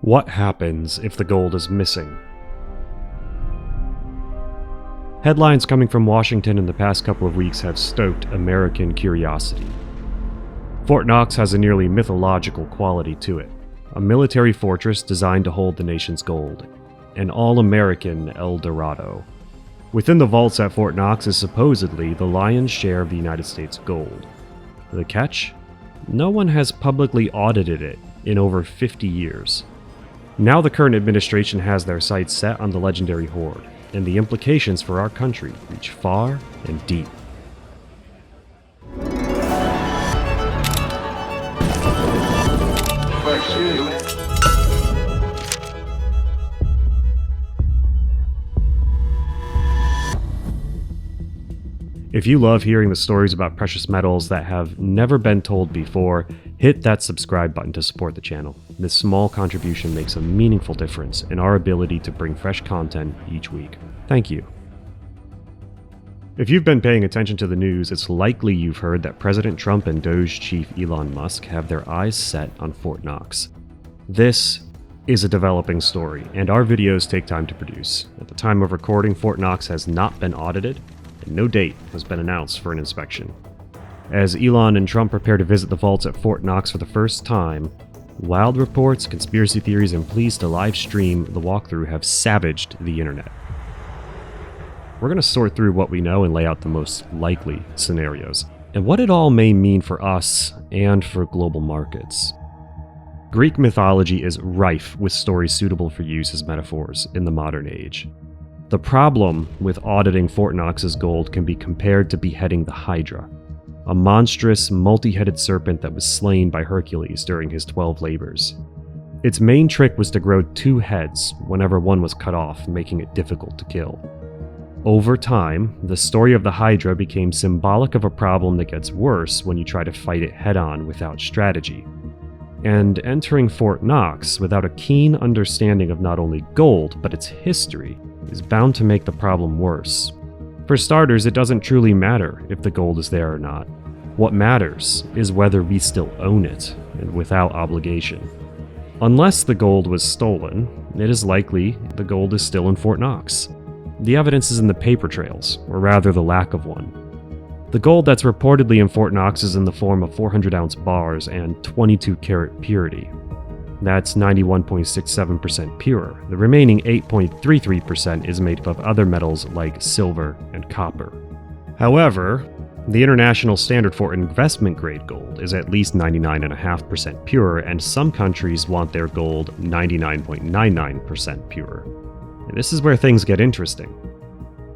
What happens if the gold is missing? Headlines coming from Washington in the past couple of weeks have stoked American curiosity. Fort Knox has a nearly mythological quality to it, a military fortress designed to hold the nation's gold, an all-American El Dorado. Within the vaults at Fort Knox is supposedly the lion's share of the United States gold. The catch? No one has publicly audited it in over 50 years. Now the current administration has their sights set on the legendary hoard, and the implications for our country reach far and deep. If you love hearing the stories about precious metals that have never been told before, hit that subscribe button to support the channel. This small contribution makes a meaningful difference in our ability to bring fresh content each week. Thank you. If you've been paying attention to the news, it's likely you've heard that President Trump and DOGE chief Elon Musk have their eyes set on Fort Knox. This is a developing story, and our videos take time to produce. At the time of recording, Fort Knox has not been audited, and no date has been announced for an inspection. As Elon and Trump prepare to visit the vaults at Fort Knox for the first time, wild reports, conspiracy theories, and pleas to live stream the walkthrough have savaged the internet. We're going to sort through what we know and lay out the most likely scenarios, and what it all may mean for us and for global markets. Greek mythology is rife with stories suitable for use as metaphors in the modern age. The problem with auditing Fort Knox's gold can be compared to beheading the Hydra, a monstrous, multi-headed serpent that was slain by Hercules during his 12 labors. Its main trick was to grow 2 heads whenever one was cut off, making it difficult to kill. Over time, the story of the Hydra became symbolic of a problem that gets worse when you try to fight it head-on without strategy. And entering Fort Knox without a keen understanding of not only gold, but its history, is bound to make the problem worse. For starters, it doesn't truly matter if the gold is there or not. What matters is whether we still own it, and without obligation. Unless the gold was stolen, it is likely the gold is still in Fort Knox. The evidence is in the paper trails, or rather the lack of one. The gold that's reportedly in Fort Knox is in the form of 400-ounce bars and 22-karat purity. That's 91.67% pure. The remaining 8.33% is made up of other metals like silver and copper. However, the international standard for investment-grade gold is at least 99.5% pure, and some countries want their gold 99.99% pure. And this is where things get interesting.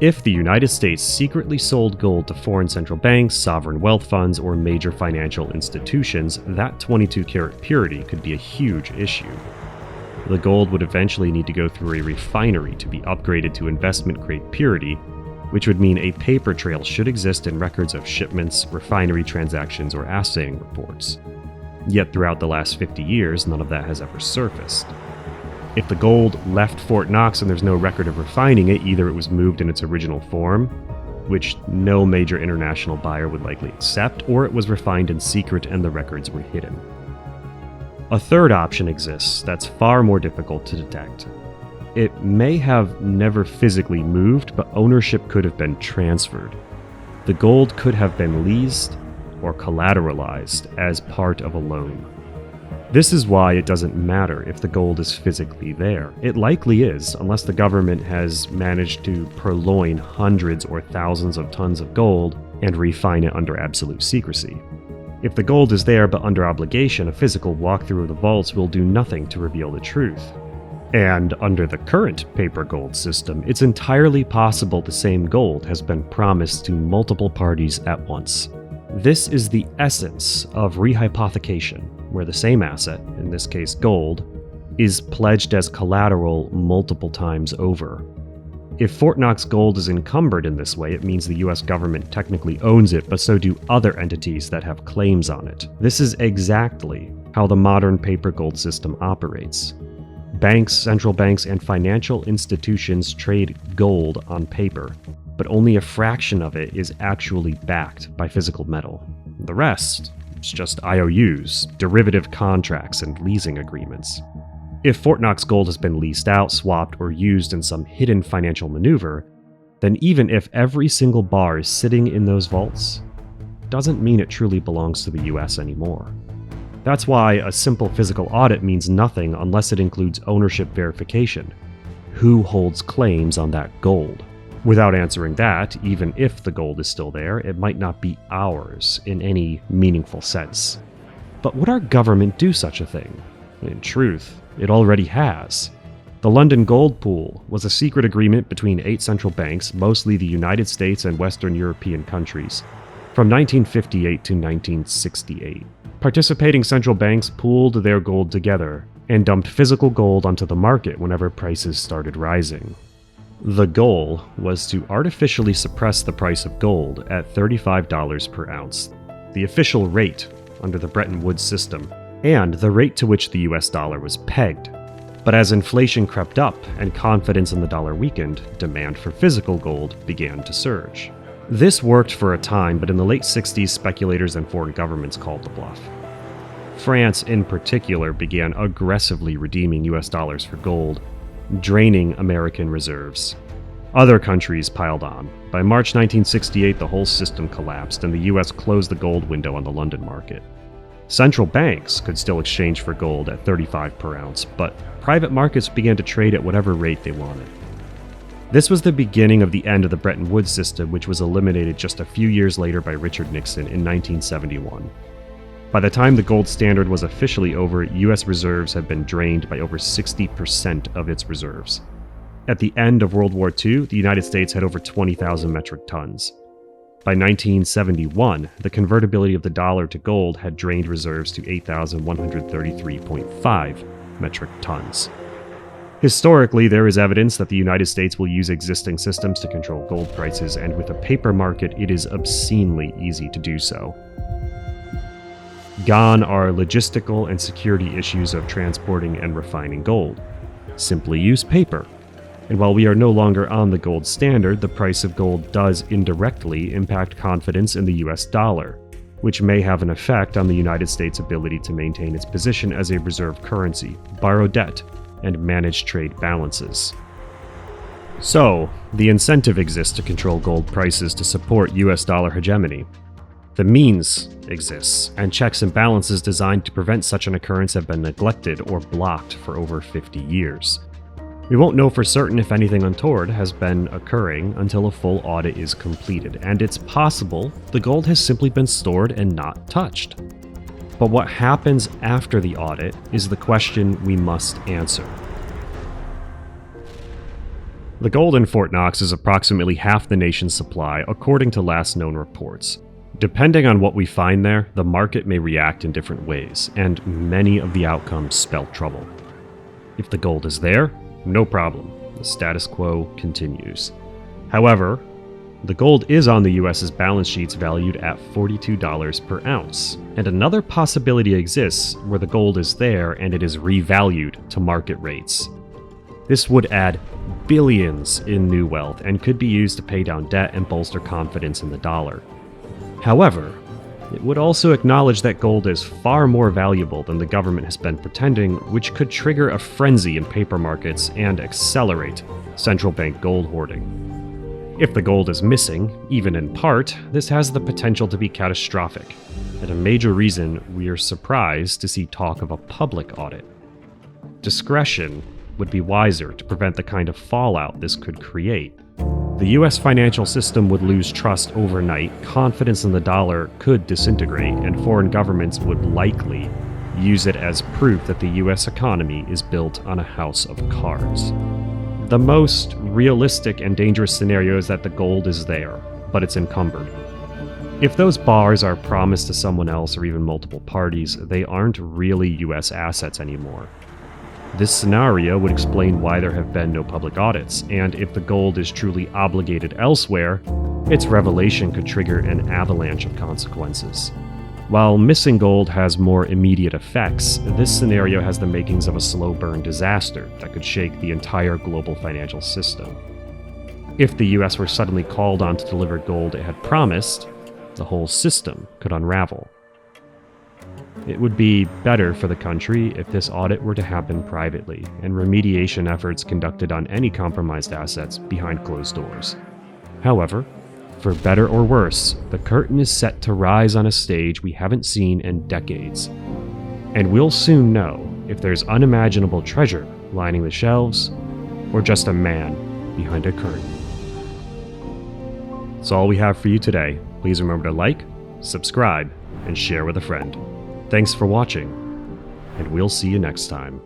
If the United States secretly sold gold to foreign central banks, sovereign wealth funds, or major financial institutions, that 22-karat purity could be a huge issue. The gold would eventually need to go through a refinery to be upgraded to investment-grade purity, which would mean a paper trail should exist in records of shipments, refinery transactions, or assaying reports. Yet throughout the last 50 years, none of that has ever surfaced. If the gold left Fort Knox and there's no record of refining it, either it was moved in its original form, which no major international buyer would likely accept, or it was refined in secret and the records were hidden. A third option exists that's far more difficult to detect. It may have never physically moved, but ownership could have been transferred. The gold could have been leased or collateralized as part of a loan. This is why it doesn't matter if the gold is physically there. It likely is, unless the government has managed to purloin hundreds or thousands of tons of gold and refine it under absolute secrecy. If the gold is there but under obligation, a physical walkthrough of the vaults will do nothing to reveal the truth. And under the current paper gold system, it's entirely possible the same gold has been promised to multiple parties at once. This is the essence of rehypothecation, where the same asset, in this case gold, is pledged as collateral multiple times over. If Fort Knox gold is encumbered in this way, it means the US government technically owns it, but so do other entities that have claims on it. This is exactly how the modern paper gold system operates. Banks, central banks, and financial institutions trade gold on paper, but only a fraction of it is actually backed by physical metal. The rest, it's just IOUs, derivative contracts, and leasing agreements. If Fort Knox gold has been leased out, swapped, or used in some hidden financial maneuver, then even if every single bar is sitting in those vaults, doesn't mean it truly belongs to the US anymore. That's why a simple physical audit means nothing unless it includes ownership verification. Who holds claims on that gold? Without answering that, even if the gold is still there, it might not be ours in any meaningful sense. But would our government do such a thing? In truth, it already has. The London Gold Pool was a secret agreement between 8 central banks, mostly the United States and Western European countries, from 1958 to 1968. Participating central banks pooled their gold together and dumped physical gold onto the market whenever prices started rising. The goal was to artificially suppress the price of gold at $35 per ounce, the official rate under the Bretton Woods system, and the rate to which the US dollar was pegged. But as inflation crept up and confidence in the dollar weakened, demand for physical gold began to surge. This worked for a time, but in the late 60s, speculators and foreign governments called the bluff. France, in particular, began aggressively redeeming US dollars for gold, draining American reserves. Other countries piled on. By March 1968, the whole system collapsed, and the US closed the gold window on the London market. Central banks could still exchange for gold at $35 per ounce, but private markets began to trade at whatever rate they wanted. This was the beginning of the end of the Bretton Woods system, which was eliminated just a few years later by Richard Nixon in 1971. By the time the gold standard was officially over, US reserves had been drained by over 60% of its reserves. At the end of World War II, the United States had over 20,000 metric tons. By 1971, the convertibility of the dollar to gold had drained reserves to 8,133.5 metric tons. Historically, there is evidence that the United States will use existing systems to control gold prices, and with a paper market, it is obscenely easy to do so. Gone are logistical and security issues of transporting and refining gold. Simply use paper. And while we are no longer on the gold standard, the price of gold does indirectly impact confidence in the US dollar, which may have an effect on the United States' ability to maintain its position as a reserve currency, borrow debt, and manage trade balances. So, the incentive exists to control gold prices to support US dollar hegemony. The means exists, and checks and balances designed to prevent such an occurrence have been neglected or blocked for over 50 years. We won't know for certain if anything untoward has been occurring until a full audit is completed, and it's possible the gold has simply been stored and not touched. But what happens after the audit is the question we must answer. The gold in Fort Knox is approximately half the nation's supply, according to last known reports. Depending on what we find there, the market may react in different ways, and many of the outcomes spell trouble. If the gold is there, no problem. The status quo continues. However, the gold is on the US's balance sheets valued at $42 per ounce, and another possibility exists where the gold is there and it is revalued to market rates. This would add billions in new wealth and could be used to pay down debt and bolster confidence in the dollar. However, it would also acknowledge that gold is far more valuable than the government has been pretending, which could trigger a frenzy in paper markets and accelerate central bank gold hoarding. If the gold is missing, even in part, this has the potential to be catastrophic, and a major reason we are surprised to see talk of a public audit. Discretion would be wiser to prevent the kind of fallout this could create. The US financial system would lose trust overnight, confidence in the dollar could disintegrate, and foreign governments would likely use it as proof that the US economy is built on a house of cards. The most realistic and dangerous scenario is that the gold is there, but it's encumbered. If those bars are promised to someone else or even multiple parties, they aren't really US assets anymore. This scenario would explain why there have been no public audits, and if the gold is truly obligated elsewhere, its revelation could trigger an avalanche of consequences. While missing gold has more immediate effects, this scenario has the makings of a slow burn disaster that could shake the entire global financial system. If the US were suddenly called on to deliver gold it had promised, the whole system could unravel. It would be better for the country if this audit were to happen privately and remediation efforts conducted on any compromised assets behind closed doors. However, for better or worse, the curtain is set to rise on a stage we haven't seen in decades. And we'll soon know if there's unimaginable treasure lining the shelves or just a man behind a curtain. That's all we have for you today. Please remember to like, subscribe, and share with a friend. Thanks for watching, and we'll see you next time.